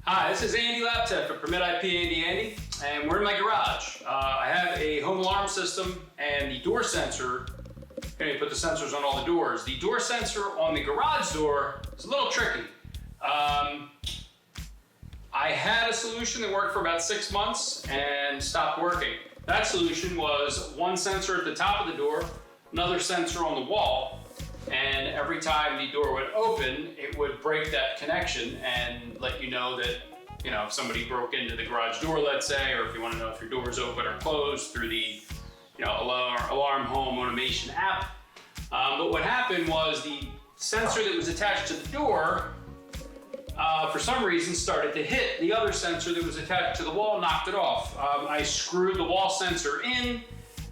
Hi, this is Andy Laptech for Permit IP Andy, and we're in my garage. I have a home alarm system and the door sensor. Okay, put the sensors on all the doors. The door sensor on the garage door is a little tricky. I had a solution that worked for about 6 months and stopped working. That solution was one sensor at the top of the door, another sensor on the wall, and every time the door would open, it would break that connection and let you know that, if somebody broke into the garage door, let's say, or if you want to know if your door is open or closed through the, alarm home automation app. But what happened was the sensor that was attached to the door, for some reason, started to hit the other sensor that was attached to the wall, knocked it off. I screwed the wall sensor in,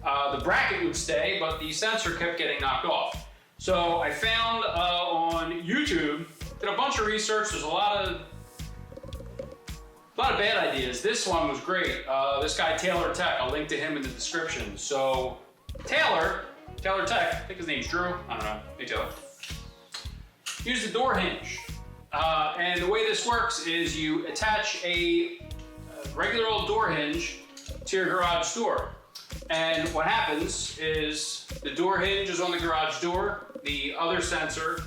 the bracket would stay, but the sensor kept getting knocked off. So I found on YouTube, did a bunch of research. There's a lot of bad ideas. This one was great. This guy Taylor Tech, I'll link to him in the description. So Taylor Tech, I think his name's Drew. I don't know. Hey Taylor. Use the door hinge, and the way this works is you attach a regular old door hinge to your garage door. And what happens is the door hinge is on the garage door, the other sensor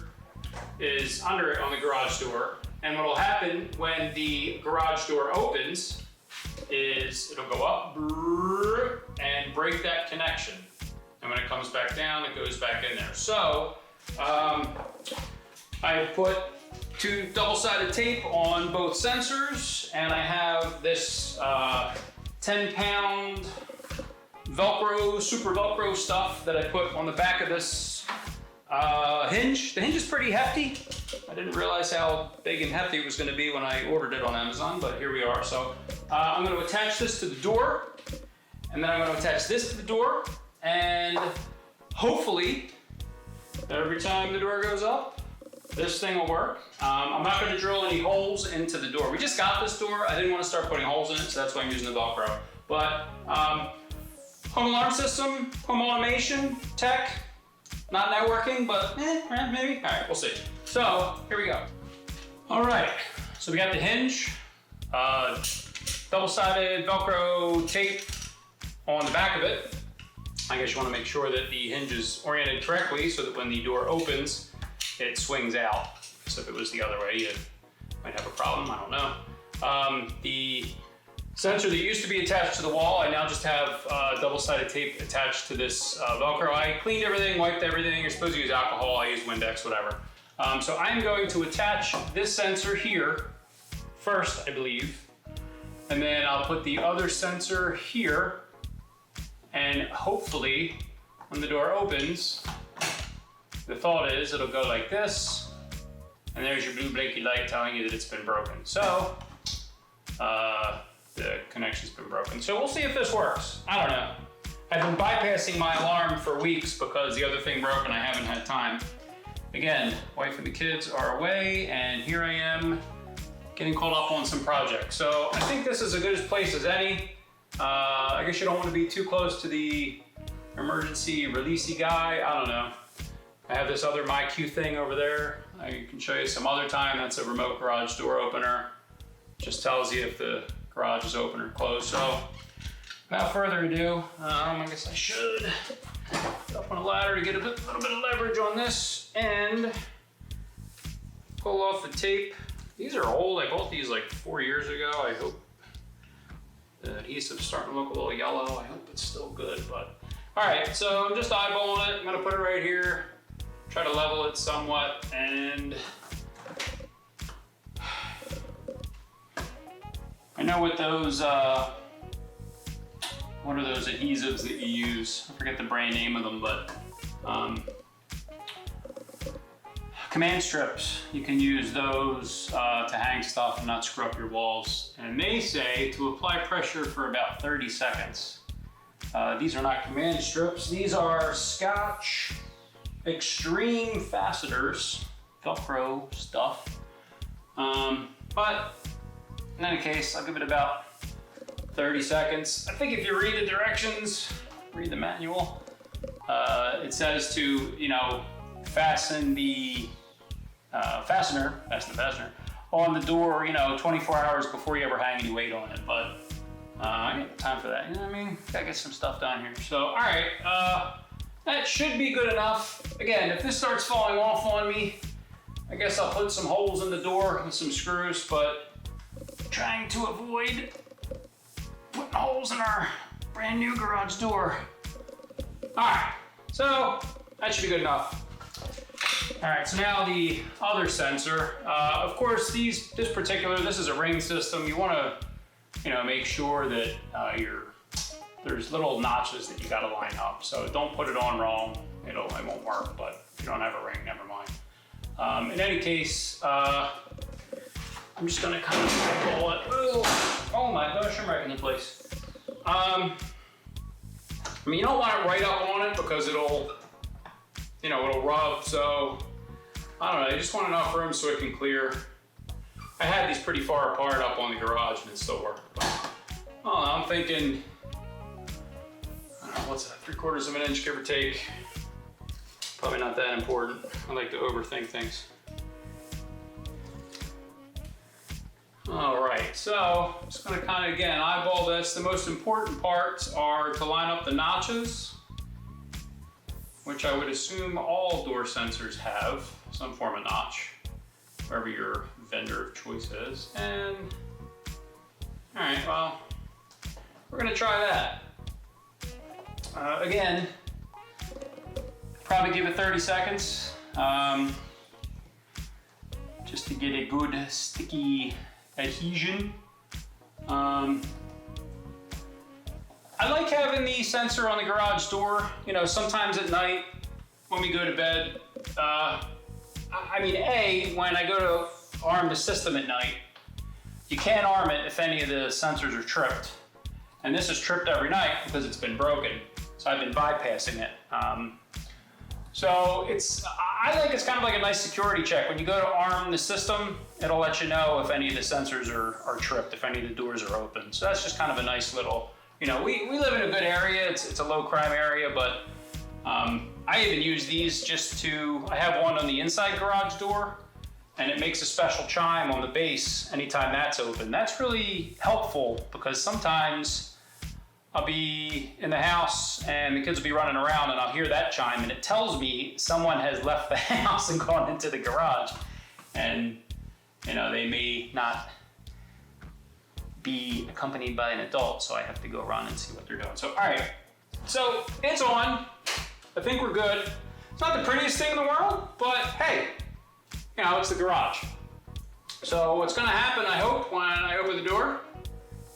is under it on the garage door, and what will happen when the garage door opens is it'll go up and break that connection. And when it comes back down, it goes back in there. So I put 2 double-sided tape on both sensors, and I have this 10-pound Velcro, super Velcro stuff that I put on the back of this hinge. The hinge is pretty hefty. I didn't realize how big and hefty it was going to be when I ordered it on Amazon, but here we are. So I'm going to attach this to the door, and then I'm going to attach this to the door, and hopefully every time the door goes up, this thing will work. I'm not going to drill any holes into the door. We just got this door. I didn't want to start putting holes in it, so that's why I'm using the Velcro. But home alarm system, home automation, tech, not networking, but maybe. All right, we'll see. So here we go. All right, so we got the hinge, double-sided Velcro tape on the back of it. I guess you want to make sure that the hinge is oriented correctly so that when the door opens, it swings out. So if it was the other way, you might have a problem, I don't know. The sensor that used to be attached to the wall, I now just have double-sided tape attached to this Velcro. I cleaned everything, wiped everything. You're supposed to use alcohol, I use Windex, whatever. So I'm going to attach this sensor here first, I believe. And then I'll put the other sensor here. And hopefully, when the door opens, the thought is it'll go like this. And there's your blue blinky light telling you that it's been broken. So, the connection's been broken. So we'll see if this works. I don't know. I've been bypassing my alarm for weeks because the other thing broke and I haven't had time. Again, wife and the kids are away and here I am getting caught up on some projects. So I think this is as good a place as any. I guess you don't want to be too close to the emergency releasey guy. I don't know. I have this other MyQ thing over there. I can show you some other time. That's a remote garage door opener. Just tells you if the garage is open or closed. So without further ado, I guess I should get up on a ladder to get a little bit of leverage on this and pull off the tape. These are old. I bought these like 4 years ago. I hope the adhesive's starting to look a little yellow. I hope it's still good, but all right. So I'm just eyeballing it. I'm gonna put it right here, try to level it somewhat, and I know with those, what are those adhesives that you use? I forget the brand name of them, but command strips. You can use those to hang stuff and not screw up your walls. And they say to apply pressure for about 30 seconds. These are not command strips. These are Scotch Extreme Fasteners, Velcro stuff. But in any case, I'll give it about 30 seconds. I think if you read the directions, read the manual, it says to, fasten the fastener on the door, you know, 24 hours before you ever hang any weight on it. But I ain't got time for that. You know what I mean? Gotta get some stuff done here. So, all right, that should be good enough. Again, if this starts falling off on me, I guess I'll put some holes in the door with some screws, but trying to avoid putting holes in our brand new garage door. All right, so that should be good enough. All right, so now the other sensor. Of course, this is a ring system. You wanna, you know, make sure that there's little notches that you gotta line up. So don't put it on wrong. It won't work, but if you don't have a ring, never mind. In any case, I'm just gonna kind of eyeball it. Oh my gosh, I'm right in the place. I mean, you don't want it right up on it because it'll rub. So I don't know, you just want enough room so it can clear. I had these pretty far apart up on the garage and it still worked. But I don't know, I'm thinking, I don't know, what's that, 3/4 of an inch, give or take. Probably not that important. I like to overthink things. All right, so I'm just gonna kind of, again, eyeball this. The most important parts are to line up the notches, which I would assume all door sensors have some form of notch, wherever your vendor of choice is. And, all right, well, we're gonna try that. Again, probably give it 30 seconds, just to get a good sticky adhesion. I like having the sensor on the garage door. You know, sometimes at night when we go to bed, when I go to arm the system at night, you can't arm it if any of the sensors are tripped. And this is tripped every night because it's been broken. So I've been bypassing it. So I think it's kind of like a nice security check. When you go to arm the system, it'll let you know if any of the sensors are tripped, if any of the doors are open. So that's just kind of a nice little, you know, we live in a good area. It's a low crime area, but I even use these I have one on the inside garage door, and it makes a special chime on the base anytime that's open. That's really helpful because sometimes I'll be in the house and the kids will be running around and I'll hear that chime and it tells me someone has left the house and gone into the garage. And, you know, they may not be accompanied by an adult, so I have to go around and see what they're doing. So, all right, so it's on. I think we're good. It's not the prettiest thing in the world, but hey, you know, it's the garage. So what's gonna happen, I hope, when I open the door,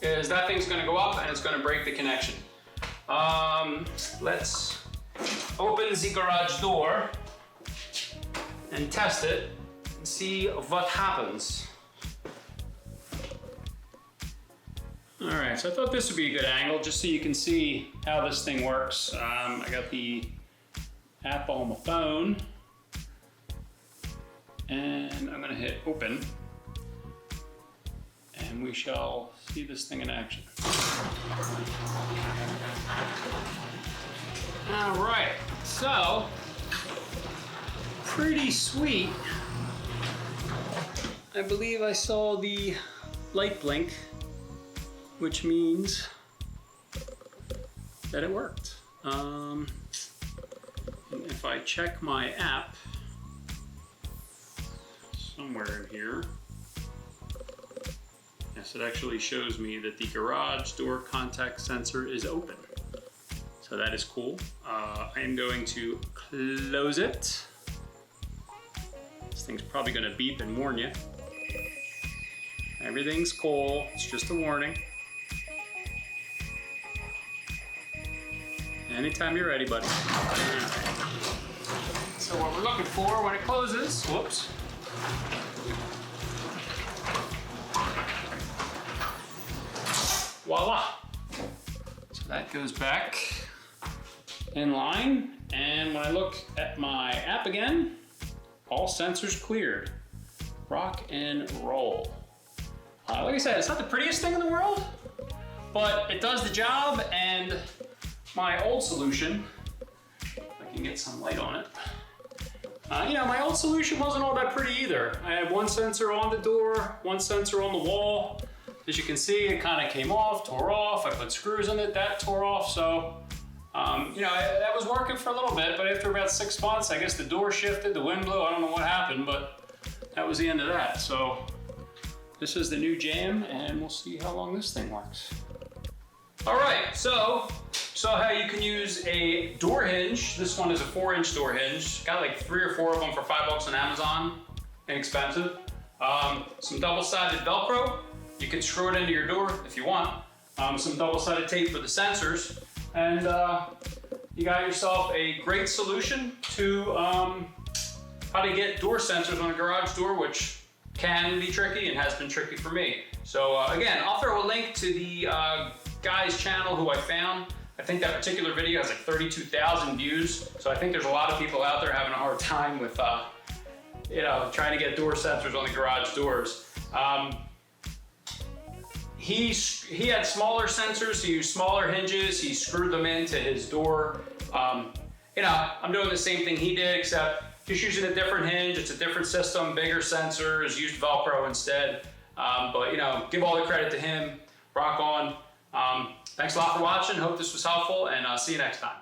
is that thing's gonna go up and it's gonna break the connection. Let's open the garage door and test it and see what happens. All right, so I thought this would be a good angle just so you can see how this thing works. I got the app on my phone and I'm gonna hit open. And we shall see this thing in action. All right, so pretty sweet. I believe I saw the light blink, which means that it worked. And if I check my app somewhere in here, yes, it actually shows me that the garage door contact sensor is open. So that is cool. I am going to close it. This thing's probably gonna beep and warn you. Everything's cool, it's just a warning. Anytime you're ready, buddy. Right. So what we're looking for when it closes, whoops. Voila. So that goes back in line. And when I look at my app again, all sensors cleared. Rock and roll. Like I said, it's not the prettiest thing in the world, but it does the job. And my old solution, if I can get some light on it, My old solution wasn't all that pretty either. I had one sensor on the door, one sensor on the wall. As you can see, it kind of came off, tore off. I put screws in it, that tore off. So, that was working for a little bit, but after about 6 months, I guess the door shifted, the wind blew, I don't know what happened, but that was the end of that. So this is the new jam, and we'll see how long this thing works. All right, so how you can use a door hinge. This one is a 4-inch door hinge. Got like 3 or 4 of them for $5 on Amazon, inexpensive. Some double-sided Velcro. You can screw it into your door if you want. Some double-sided tape for the sensors. And you got yourself a great solution to how to get door sensors on a garage door, which can be tricky and has been tricky for me. So again, I'll throw a link to the guy's channel who I found. I think that particular video has like 32,000 views. So I think there's a lot of people out there having a hard time with trying to get door sensors on the garage doors. He had smaller sensors, he used smaller hinges, he screwed them into his door. I'm doing the same thing he did, except just using a different hinge. It's a different system, bigger sensors, used Velcro instead. But give all the credit to him, rock on. Thanks a lot for watching, hope this was helpful, and see you next time.